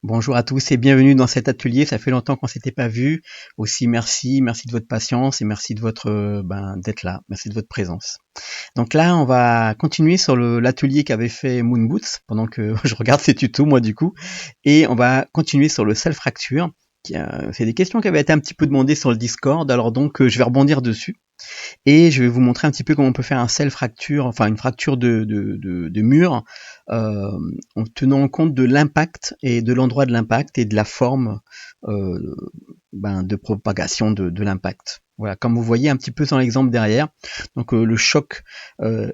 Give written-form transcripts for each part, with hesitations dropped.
Bonjour à tous et bienvenue dans cet atelier. Ça fait longtemps qu'on s'était pas vu. Aussi merci de votre patience et merci de votre d'être là. Merci de votre présence. Donc là, on va continuer sur l'atelier qu'avait fait Moon Boots pendant que je regarde ses tutos moi du coup, et on va continuer sur le self fracture. C'est des questions qui avaient été un petit peu demandées sur le Discord. Alors donc je vais rebondir dessus. Et je vais vous montrer un petit peu comment on peut faire un self-fracture, enfin une fracture de mur, en tenant compte de l'impact et de l'endroit de l'impact et de la forme de propagation de l'impact. Voilà, comme vous voyez un petit peu dans l'exemple derrière, donc le choc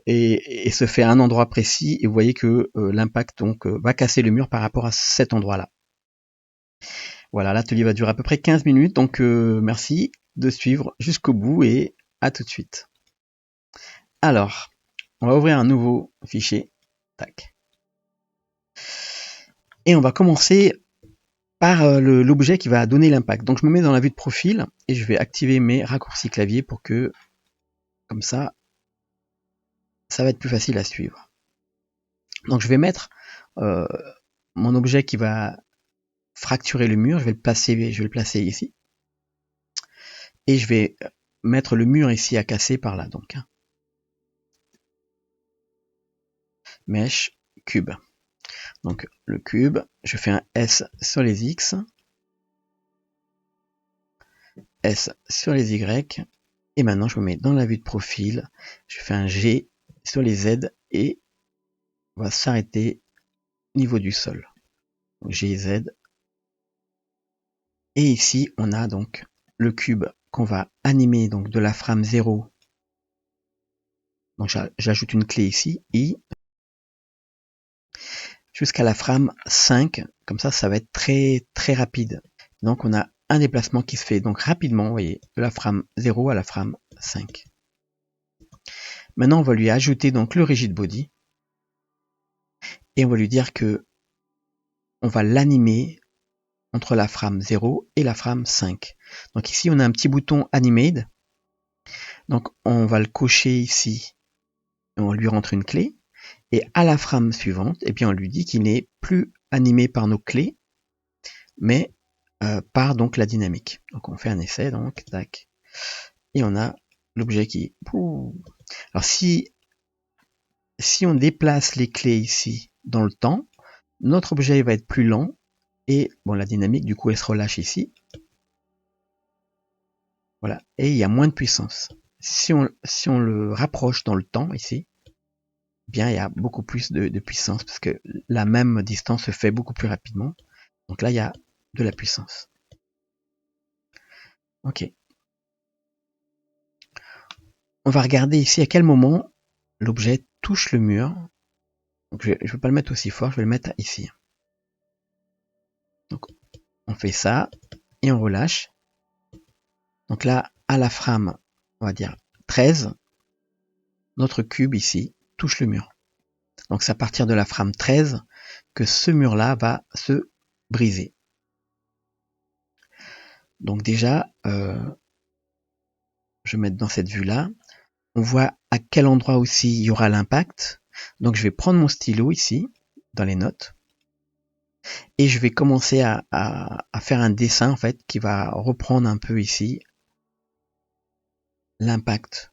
et se fait à un endroit précis, et vous voyez que l'impact donc va casser le mur par rapport à cet endroit-là. Voilà, l'atelier va durer à peu près 15 minutes, donc merci de suivre jusqu'au bout et à tout de suite. Alors, on va ouvrir un nouveau fichier. Tac. Et on va commencer par l'objet qui va donner l'impact. Donc je me mets dans la vue de profil et je vais activer mes raccourcis clavier pour que, comme ça va être plus facile à suivre. Donc je vais mettre mon objet qui va fracturer le mur, je vais le placer ici. Et je vais mettre le mur ici à casser par là. Donc, Mesh, cube. Donc le cube, je fais un S sur les X, S sur les Y, et maintenant je me mets dans la vue de profil, je fais un G sur les Z et on va s'arrêter au niveau du sol. Donc G, Z. Et ici on a donc le cube qu'on va animer donc de la frame 0. Donc j'ajoute une clé ici, I, jusqu'à la frame 5, comme ça va être très très rapide. Donc on a un déplacement qui se fait donc rapidement, vous voyez, de la frame 0 à la frame 5. Maintenant on va lui ajouter donc le rigid body et on va lui dire que on va l'animer entre la frame 0 et la frame 5. Donc ici on a un petit bouton Animate, donc on va le cocher ici et on lui rentre une clé, et à la frame suivante, et bien on lui dit qu'il n'est plus animé par nos clés, mais par donc la dynamique. Donc on fait un essai, donc tac, et on a l'objet qui... Alors si on déplace les clés ici dans le temps, notre objet va être plus lent, et bon, la dynamique du coup elle se relâche ici. Voilà, et il y a moins de puissance. Si on le rapproche dans le temps ici, bien il y a beaucoup plus de puissance parce que la même distance se fait beaucoup plus rapidement. Donc là il y a de la puissance. Ok. On va regarder ici à quel moment l'objet touche le mur. Donc je ne vais pas le mettre aussi fort, je vais le mettre ici. Donc on fait ça et on relâche. Donc là, à la frame, on va dire 13, notre cube ici touche le mur. Donc c'est à partir de la frame 13 que ce mur-là va se briser. Donc déjà, je vais mettre dans cette vue-là. On voit à quel endroit aussi il y aura l'impact. Donc je vais prendre mon stylo ici, dans les notes, et je vais commencer à faire un dessin en fait qui va reprendre un peu ici l'impact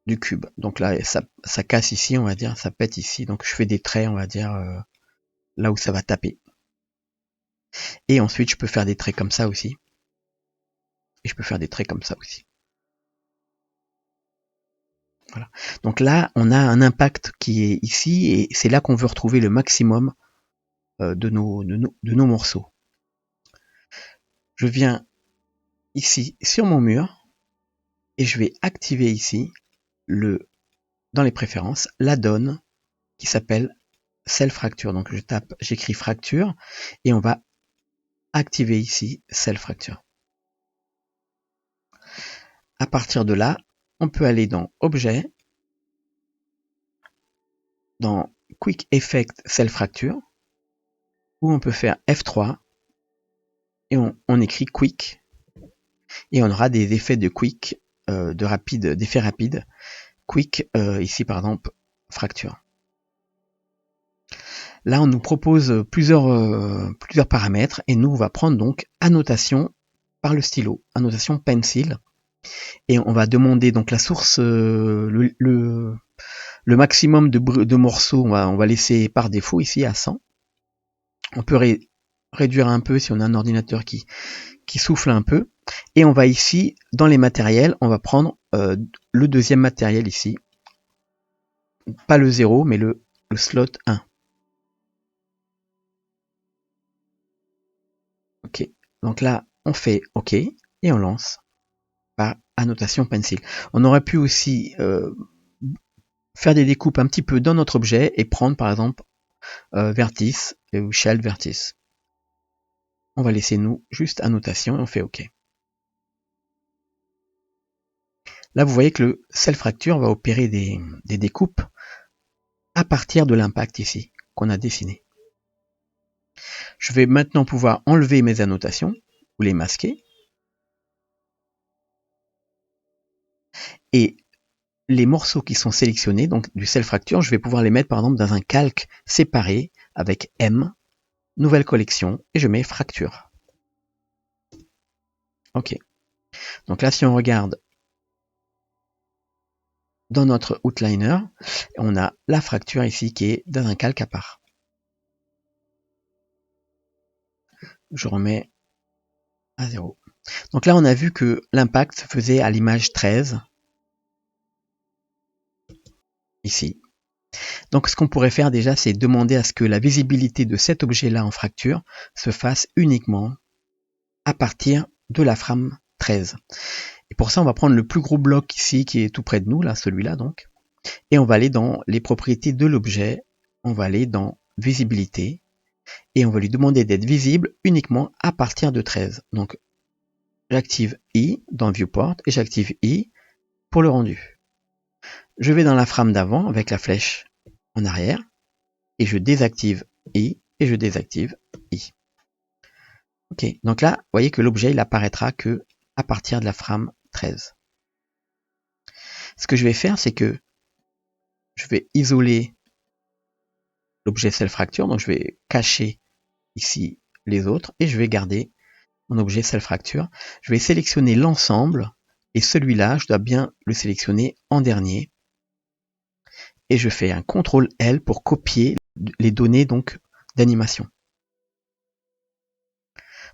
du cube. Donc là, ça casse ici, on va dire, ça pète ici. Donc je fais des traits, on va dire, là où ça va taper. Et ensuite, je peux faire des traits comme ça aussi. Et je peux faire des traits comme ça aussi. Voilà. Donc là, on a un impact qui est ici, et c'est là qu'on veut retrouver le maximum de nos morceaux. Je viens ici sur mon mur, et je vais activer ici, dans les préférences, l'add-on qui s'appelle Self Fracture. Donc j'écris fracture, et on va activer ici Self Fracture. À partir de là, on peut aller dans Objet, dans Quick Effect Self Fracture, où on peut faire F3, et on écrit Quick, et on aura des effets de Quick, d'effets rapides. Quick, ici par exemple, Fracture. Là, on nous propose plusieurs paramètres et nous, on va prendre donc annotation par le stylo, annotation pencil. Et on va demander donc la source, le maximum de morceaux, on va laisser par défaut ici à 100. On peut réduire un peu si on a un ordinateur qui souffle un peu. Et on va ici, dans les matériels, on va prendre le deuxième matériel ici. Pas le 0, mais le slot 1. Ok, donc là, on fait OK et on lance par annotation pencil. On aurait pu aussi faire des découpes un petit peu dans notre objet et prendre par exemple vertice ou child vertice. On va laisser nous juste annotation et on fait OK. Là, vous voyez que le Cell Fracture va opérer des découpes à partir de l'impact ici qu'on a dessiné. Je vais maintenant pouvoir enlever mes annotations ou les masquer. Et les morceaux qui sont sélectionnés, donc du Cell Fracture, je vais pouvoir les mettre par exemple dans un calque séparé avec M, nouvelle collection, et je mets fracture. Ok. Donc là, si on regarde dans notre outliner, on a la fracture ici qui est dans un calque à part. Je remets à 0. Donc là, on a vu que l'impact se faisait à l'image 13, ici. Donc ce qu'on pourrait faire déjà, c'est demander à ce que la visibilité de cet objet-là en fracture se fasse uniquement à partir de la frame 13. Et pour ça, on va prendre le plus gros bloc ici, qui est tout près de nous, là, celui-là donc, et on va aller dans les propriétés de l'objet, on va aller dans visibilité, et on va lui demander d'être visible uniquement à partir de 13. Donc, j'active I dans Viewport, et j'active I pour le rendu. Je vais dans la frame d'avant avec la flèche en arrière, et je désactive I, et je désactive I. Ok, donc là, vous voyez que l'objet, il apparaîtra que à partir de la frame 13. Ce que je vais faire, c'est que je vais isoler l'objet Cell Fracture, donc je vais cacher ici les autres, et je vais garder mon objet Cell Fracture. Je vais sélectionner l'ensemble, et celui-là, je dois bien le sélectionner en dernier. Et je fais un CTRL L pour copier les données donc d'animation.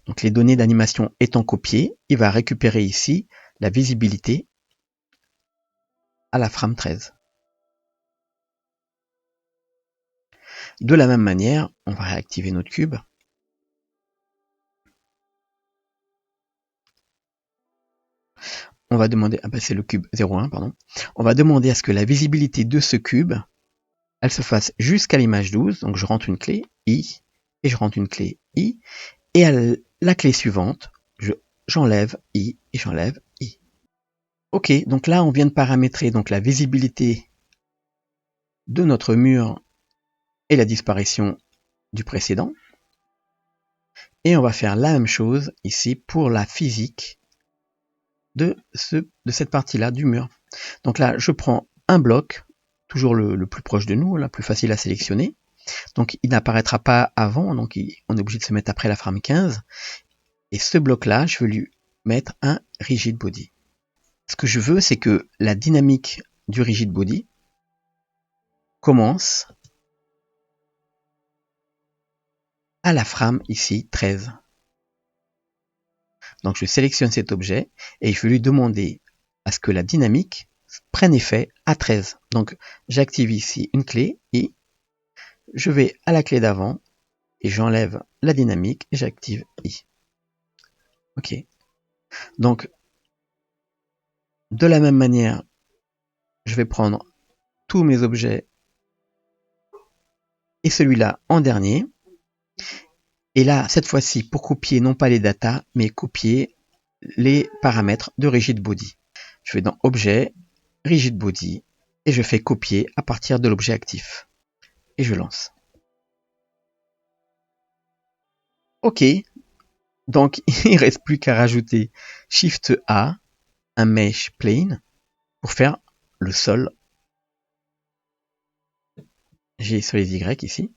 Donc les données d'animation étant copiées, il va récupérer ici la visibilité à la frame 13. De la même manière, on va réactiver notre cube. On va demander, c'est le cube 01, pardon. On va demander à ce que la visibilité de ce cube, elle se fasse jusqu'à l'image 12. Donc je rentre une clé I, et je rentre une clé I, et à la clé suivante, j'enlève I et j'enlève I. Ok, donc là on vient de paramétrer donc la visibilité de notre mur et la disparition du précédent. Et on va faire la même chose ici pour la physique de cette partie-là du mur. Donc là, je prends un bloc, toujours le plus proche de nous, la plus facile à sélectionner. Donc il n'apparaîtra pas avant, donc on est obligé de se mettre après la frame 15. Et ce bloc-là, je veux lui mettre un rigid body. Ce que je veux, c'est que la dynamique du rigid body commence à la frame ici 13. Donc je sélectionne cet objet et je vais lui demander à ce que la dynamique prenne effet à 13. Donc j'active ici une clé I, je vais à la clé d'avant et j'enlève la dynamique et j'active I. Ok. Donc de la même manière, je vais prendre tous mes objets et celui-là en dernier. Et là, cette fois-ci, pour copier non pas les datas, mais copier les paramètres de rigid body. Je vais dans Objet, rigid body, et je fais copier à partir de l'objet actif. Et je lance. Ok, donc il ne reste plus qu'à rajouter Shift A, un mesh plane, pour faire le sol. J'ai sur les Y ici.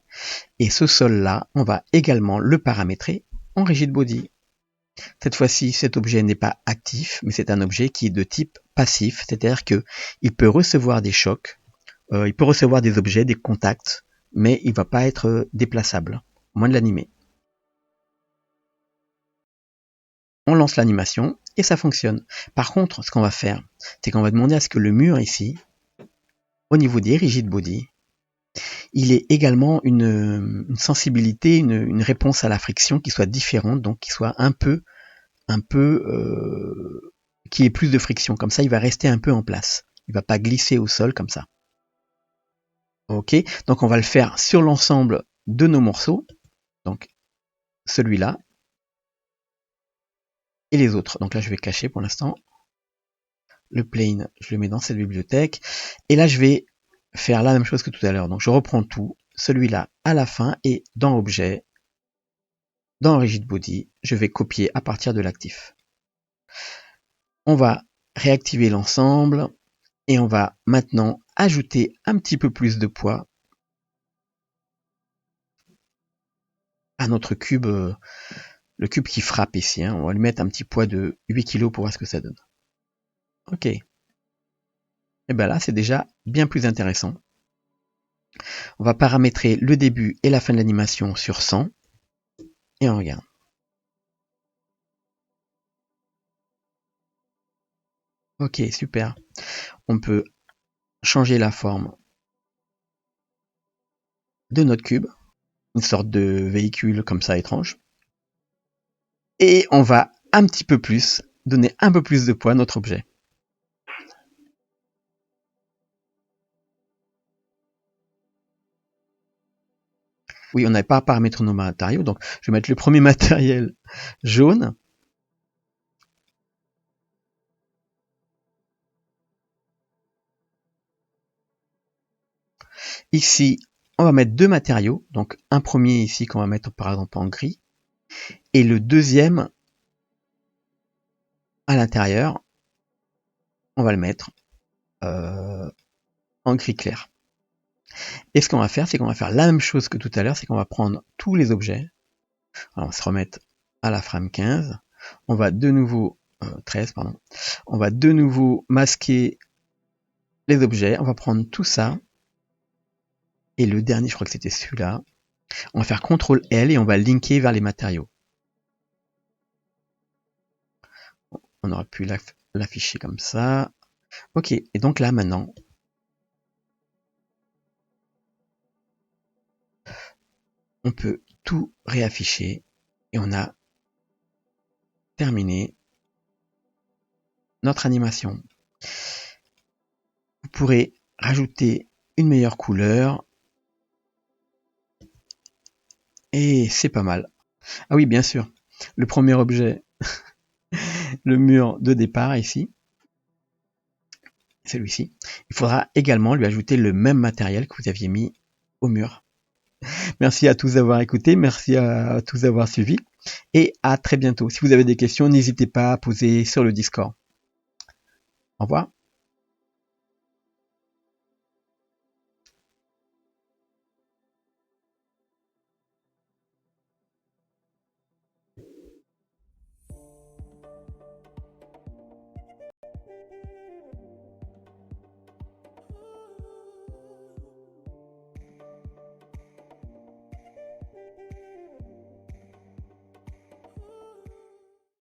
Et ce sol-là, on va également le paramétrer en rigid body. Cette fois-ci, cet objet n'est pas actif, mais c'est un objet qui est de type passif, c'est-à-dire qu'il peut recevoir des chocs, il peut recevoir des objets, des contacts, mais il ne va pas être déplaçable, au moins de l'animer. On lance l'animation et ça fonctionne. Par contre, ce qu'on va faire, c'est qu'on va demander à ce que le mur ici, au niveau des rigid body, il ait également une sensibilité, une réponse à la friction qui soit différente, donc qui soit qui ait plus de friction. Comme ça, il va rester un peu en place. Il va pas glisser au sol comme ça. Ok, donc on va le faire sur l'ensemble de nos morceaux. Donc celui-là et les autres. Donc là, je vais cacher pour l'instant. Le plane, je le mets dans cette bibliothèque. Et là, je vais faire la même chose que tout à l'heure. Donc je reprends tout, celui-là à la fin et dans Objet, dans Rigid Body, je vais copier à partir de l'actif. On va réactiver l'ensemble et on va maintenant ajouter un petit peu plus de poids à notre cube, le cube qui frappe ici. On va lui mettre un petit poids de 8 kg pour voir ce que ça donne. Ok. Et bien là, c'est déjà bien plus intéressant. On va paramétrer le début et la fin de l'animation sur 100. Et on regarde. Ok, super. On peut changer la forme de notre cube. Une sorte de véhicule comme ça étrange. Et on va un petit peu plus, donner un peu plus de poids à notre objet. Oui, on n'avait pas paramétré nos matériaux, donc je vais mettre le premier matériel jaune. Ici, on va mettre deux matériaux, donc un premier ici qu'on va mettre par exemple en gris, et le deuxième à l'intérieur, on va le mettre en gris clair. Et ce qu'on va faire, c'est qu'on va faire la même chose que tout à l'heure, c'est qu'on va prendre tous les objets. Alors on va se remettre à la frame 15. On va de nouveau 13, pardon. On va de nouveau masquer les objets. On va prendre tout ça. Et le dernier, je crois que c'était celui-là. On va faire CTRL L et on va linker vers les matériaux. On aurait pu l'afficher comme ça. Ok, et donc là maintenant, on peut tout réafficher et on a terminé notre animation. Vous pourrez rajouter une meilleure couleur et c'est pas mal. Ah oui, bien sûr, le premier objet, le mur de départ ici, celui-ci, il faudra également lui ajouter le même matériel que vous aviez mis au mur. Merci à tous d'avoir écouté, merci à tous d'avoir suivi et à très bientôt. Si vous avez des questions, n'hésitez pas à poser sur le Discord. Au revoir.